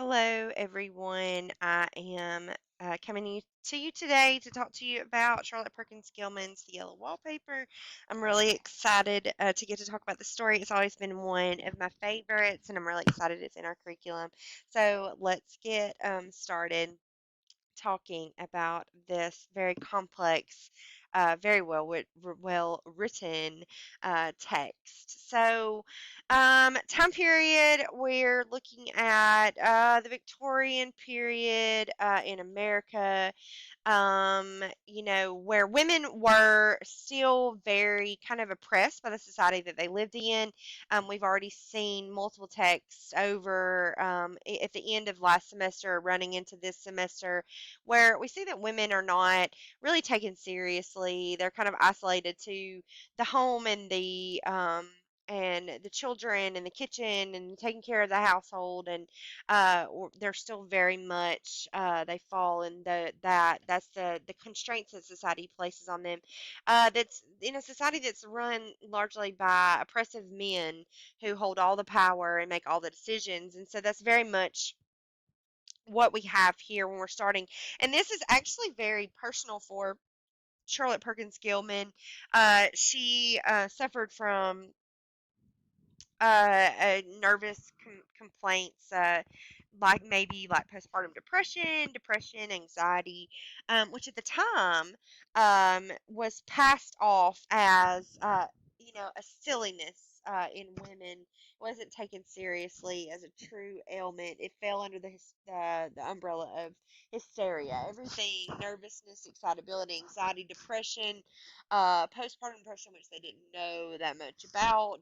Hello, everyone. I am to you today to talk to you about Charlotte Perkins Gilman's The Yellow Wallpaper. I'm really excited to get to talk about the story. It's always been one of my favorites, and I'm really excited it's in our curriculum. So let's get started talking about this very complex, very well written text. So, time period, we're looking at the Victorian period in America, where women were still very kind of oppressed by the society that they lived in. We've already seen multiple texts over at the end of last semester, running into this semester, where we see that women are not really taken seriously. They're kind of isolated to the home and the children and the kitchen and taking care of the household, and they're still very much they fall in that's the constraints that society places on them. That's in a society that's run largely by oppressive men who hold all the power and make all the decisions, and so that's very much what we have here when we're starting. And this is actually very personal for Charlotte Perkins Gilman. She suffered from nervous complaints, like maybe like postpartum depression, anxiety, which at the time was passed off as a silliness in women. It wasn't taken seriously as a true ailment. It fell under the umbrella of hysteria. Everything, nervousness, excitability, anxiety, depression, postpartum depression, which they didn't know that much about,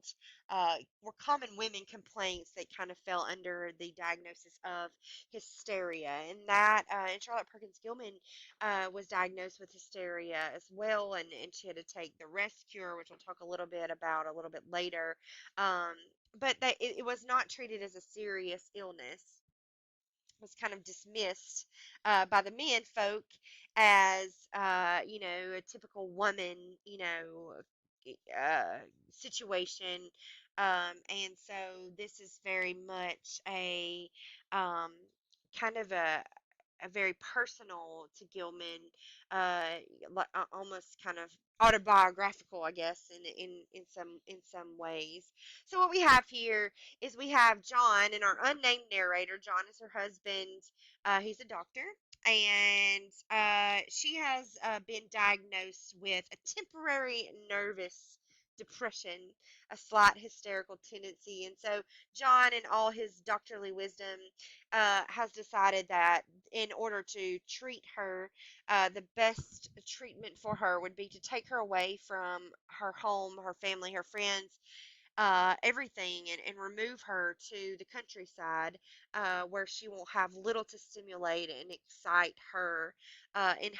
were common women complaints that kind of fell under the diagnosis of hysteria. And Charlotte Perkins Gilman was diagnosed with hysteria as well, and she had to take the rest cure, which we'll talk a little bit about a little bit later. Um, but it was not treated as a serious illness. It was kind of dismissed by the men folk as a typical woman, uh, situation. And so this is very much a um, kind of a very personal to Gilman, uh, almost kind of autobiographical, I guess, in some ways. So what we have here is we have John and our unnamed narrator. John is her husband. He's a doctor, and she has been diagnosed with a temporary nervous depression, a slight hysterical tendency. And so John, in all his doctorly wisdom, has decided that in order to treat her, the best treatment for her would be to take her away from her home, her family, her friends, everything, and remove her to the countryside, where she will have little to stimulate and excite her, in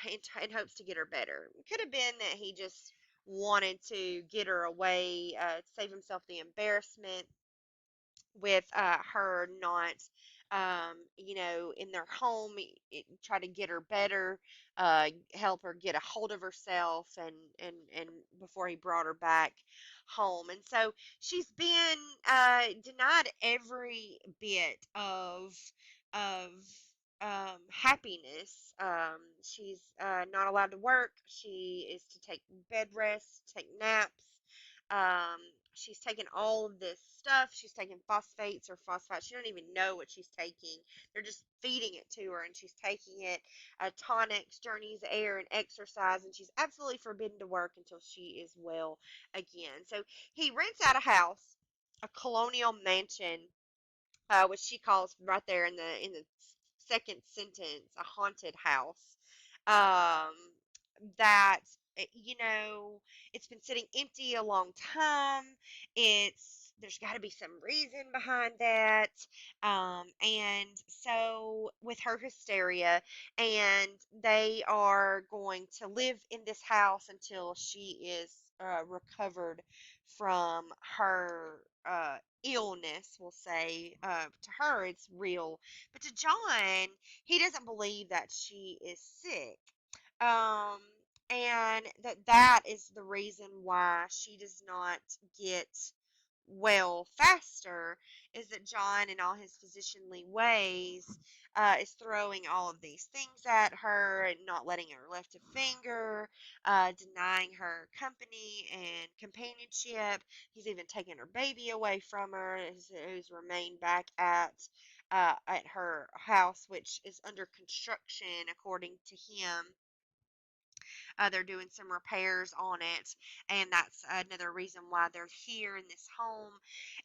hopes to get her better. It could have been that he just wanted to get her away, save himself the embarrassment with her not, in their home, try to get her better, help her get a hold of herself, and before he brought her back home. And so she's been denied every bit of happiness. She's not allowed to work. She is to take bed rest, take naps. Um, she's taking all of this stuff. She's taking phosphates or phosphates. She don't even know what she's taking. They're just feeding it to her, and she's taking it. Tonics, journeys, air, and exercise, and she's absolutely forbidden to work until she is well again. So he rents out a house, a colonial mansion, which she calls right there in the second sentence, a haunted house. Um, that it's been sitting empty a long time. There's got to be some reason behind that. And so with her hysteria, and they are going to live in this house until she is recovered from her illness, we'll say. To her, it's real, but to John, he doesn't believe that she is sick. Um, and that is the reason why she does not get well faster is that John, in all his physicianly ways, is throwing all of these things at her and not letting her lift a finger, denying her company and companionship. He's even taken her baby away from her, who's remained back at her house, which is under construction, according to him. They're doing some repairs on it, and that's another reason why they're here in this home.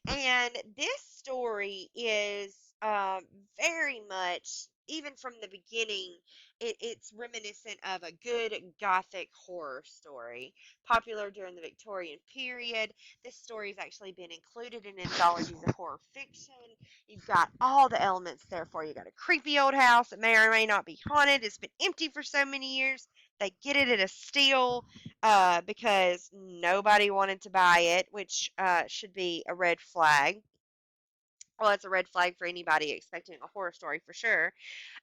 And this story is very much, even from the beginning, it's reminiscent of a good gothic horror story, popular during the Victorian period. This story has actually been included in anthologies of horror fiction. You've got all the elements there for you. You've got a creepy old house that may or may not be haunted. It's been empty for so many years. They get it at a steal because nobody wanted to buy it, which should be a red flag. Well, it's a red flag for anybody expecting a horror story for sure.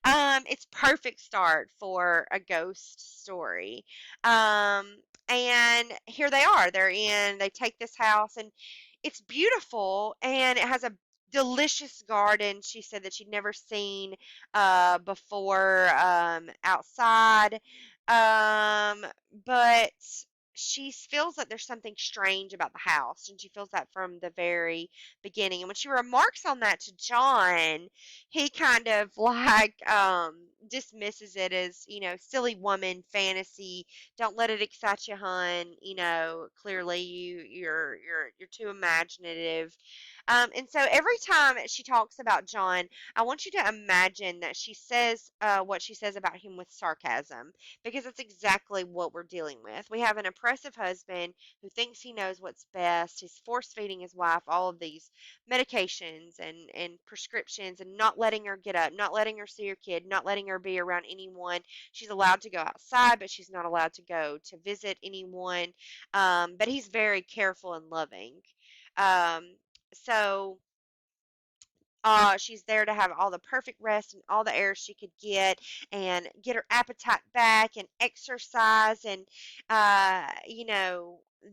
It's perfect start for a ghost story. Um, and here they are. They take this house and it's beautiful and it has a delicious garden. She said that she'd never seen before outside. But she feels that there's something strange about the house, and she feels that from the very beginning. And when she remarks on that to John, he kind of like dismisses it as, silly woman fantasy. Don't let it excite you, hun. Clearly you're too imaginative. And so every time she talks about John, I want you to imagine that she says what she says about him with sarcasm, because that's exactly what we're dealing with. We have an oppressive husband who thinks he knows what's best. He's force feeding his wife all of these medications and prescriptions and not letting her get up, not letting her see her kid, not letting her be around anyone. She's allowed to go outside, but she's not allowed to go to visit anyone. But he's very careful and loving. Um, so she's there to have all the perfect rest and all the air she could and get her appetite back and exercise and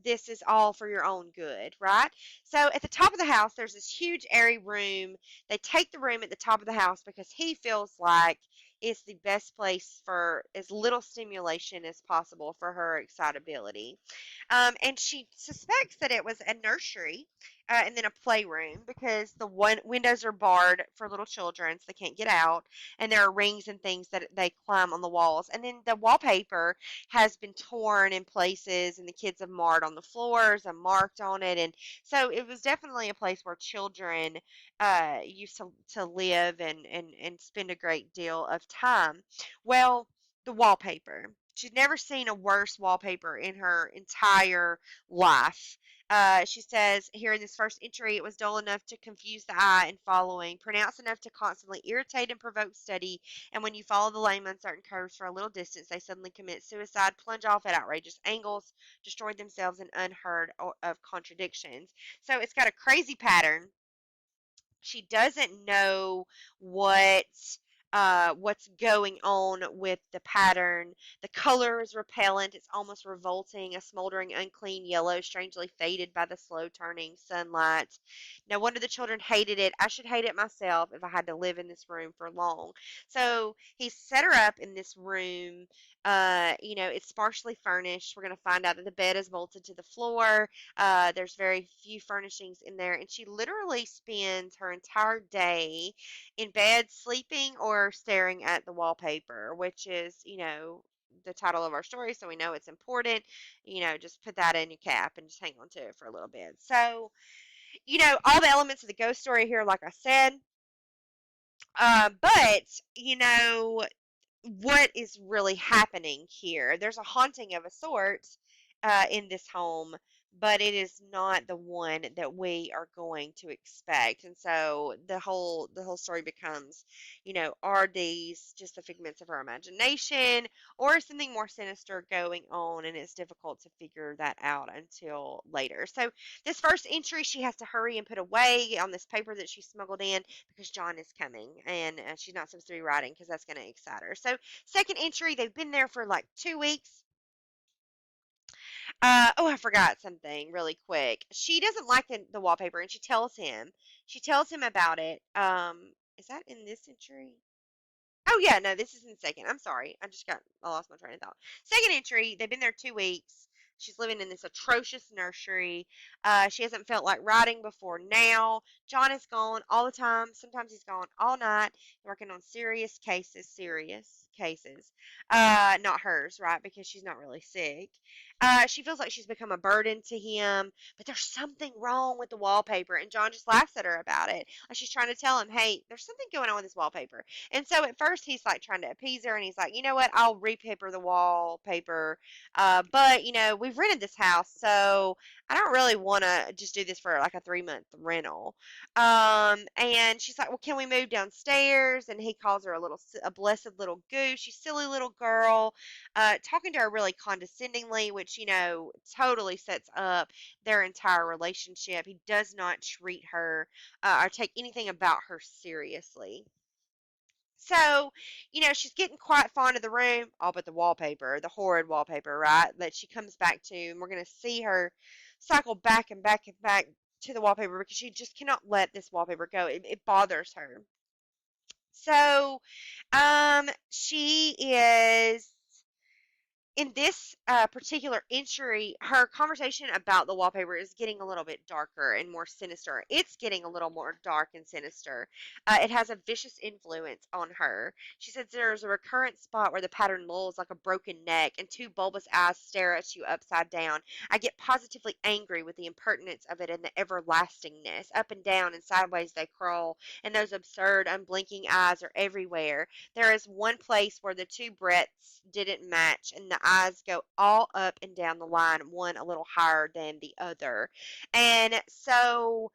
this is all for your own good, right? So at the top of the house, there's this huge airy room. They take the room at the top of the house because he feels like it's the best place for as little stimulation as possible for her excitability. And she suspects that it was a nursery and then a playroom because the one windows are barred for little children so they can't get out, and there are rings and things that they climb on the walls, and then the wallpaper has been torn in places and the kids have marked on the floors and marked on it, and so it was definitely a place where children used to live and spend a great deal of time. Well, the wallpaper, she'd never seen a worse wallpaper in her entire life. She says here in this first entry, it was dull enough to confuse the eye and following, pronounced enough to constantly irritate and provoke study, and when you follow the lame, uncertain curves for a little distance, they suddenly commit suicide, plunge off at outrageous angles, destroy themselves in unheard of contradictions. So it's got a crazy pattern. She doesn't know what what's going on with the pattern. The color is repellent. It's almost revolting, a smoldering, unclean yellow, strangely faded by the slow turning sunlight. No wonder the children hated it. I should hate it myself if I had to live in this room for long. So he set her up in this room. It's sparsely furnished. We're going to find out that the bed is bolted to the floor. There's very few furnishings in there, and she literally spends her entire day in bed sleeping or staring at the wallpaper, which is, the title of our story, so we know it's important. Just put that in your cap and just hang on to it for a little bit. So, all the elements of the ghost story here, like I said, but, what is really happening here. There's a haunting of a sort in this home, but it is not the one that we are going to expect. And so the whole story becomes, are these just the figments of her imagination, or is something more sinister going on? And it's difficult to figure that out until later. So this first entry, she has to hurry and put away on this paper that she smuggled in because John is coming, and she's not supposed to be writing because that's going to excite her. So second entry, they've been there for like 2 weeks. Oh, I forgot something really quick. She doesn't like the wallpaper, and she tells him. She tells him about it. Is that in this entry? Oh yeah, no, this is in second. I'm sorry. I lost my train of thought. Second entry, they've been there 2 weeks. She's living in this atrocious nursery. She hasn't felt like writing before now. John is gone all the time. Sometimes he's gone all night, working on serious cases. Not hers, right? Because she's not really sick. She feels like she's become a burden to him, but there's something wrong with the wallpaper, and John just laughs at her about it. Like she's trying to tell him, hey, there's something going on with this wallpaper. And so at first he's like trying to appease her, and he's like, you know what, I'll repaper the wallpaper. But we've rented this house, so I don't really want to just do this for like a 3 month rental. And she's like, well, can we move downstairs? And he calls her a blessed little goose, you silly little girl, talking to her really condescendingly, which, totally sets up their entire relationship. He does not treat her or take anything about her seriously. So, she's getting quite fond of the room, all but the wallpaper, the horrid wallpaper, right? That she comes back to, and we're going to see her cycle back and back and back to the wallpaper because she just cannot let this wallpaper go. It bothers her. So, she is in this particular entry, her conversation about the wallpaper is getting a little bit darker and more sinister. It's getting a little more dark and sinister. It has a vicious influence on her. She says there's a recurrent spot where the pattern lolls like a broken neck and two bulbous eyes stare at you upside down. I get positively angry with the impertinence of it and the everlastingness. Up and down and sideways they crawl, and those absurd, unblinking eyes are everywhere. There is one place where the two breadths didn't match, and the eyes go all up and down the line, one a little higher than the other. And so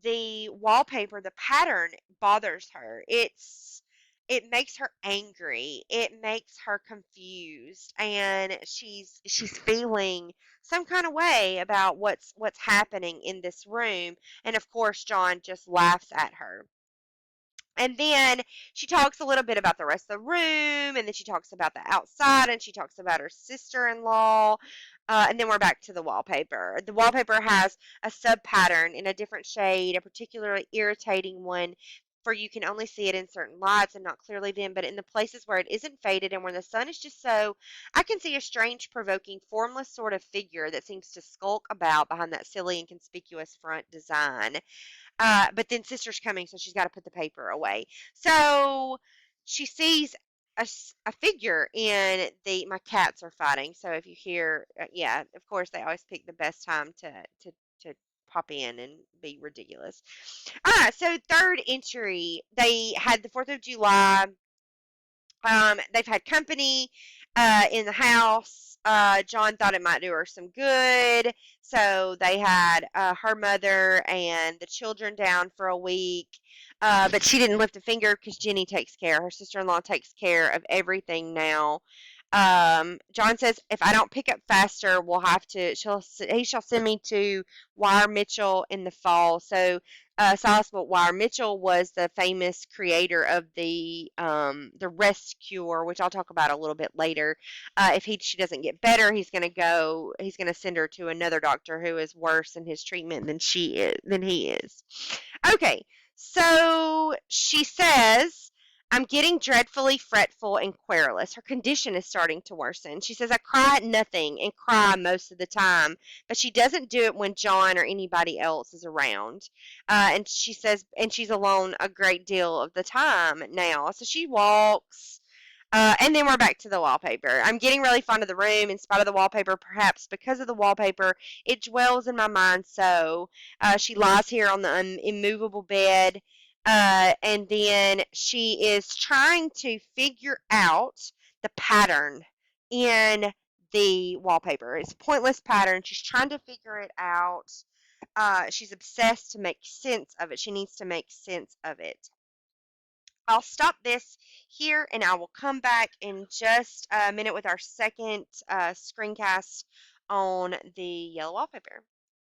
the wallpaper, the pattern bothers her. It makes her angry. It makes her confused, and she's feeling some kind of way about what's happening in this room. And of course, John just laughs at her. And then she talks a little bit about the rest of the room, and then she talks about the outside, and she talks about her sister-in-law, and then we're back to the wallpaper. The wallpaper has a sub-pattern in a different shade, a particularly irritating one, for you can only see it in certain lights and not clearly then, but in the places where it isn't faded and where the sun is just so, I can see a strange, provoking, formless sort of figure that seems to skulk about behind that silly and conspicuous front design. But then sister's coming, so she's got to put the paper away. So she sees a figure in my cats are fighting. So if you hear, yeah, of course they always pick the best time to pop in and be ridiculous. So third entry, they had the 4th of July. They've had company in the house. John thought it might do her some good, so they had her mother and the children down for a week. But she didn't lift a finger because Jenny takes care. Her sister-in-law takes care of everything now. John says if I don't pick up faster, we'll have to. He shall send me to Wire Mitchell in the fall. So Silas Wire Mitchell was the famous creator of the rest cure, which I'll talk about a little bit later. If she doesn't get better, he's going to go. He's going to send her to another doctor who is worse in his treatment than he is. Okay, so she says, I'm getting dreadfully fretful and querulous. Her condition is starting to worsen. She says, I cry at nothing and cry most of the time, but she doesn't do it when John or anybody else is around. And she says, and she's alone a great deal of the time now. So she walks. And then we're back to the wallpaper. I'm getting really fond of the room in spite of the wallpaper. Perhaps because of the wallpaper, it dwells in my mind so. She lies here on the immovable bed, and then she is trying to figure out the pattern in the wallpaper. It's a pointless pattern. She's trying to figure it out. She's obsessed to make sense of it. She needs to make sense of it. I'll stop this here and I will come back in just a minute with our second screencast on the yellow wallpaper.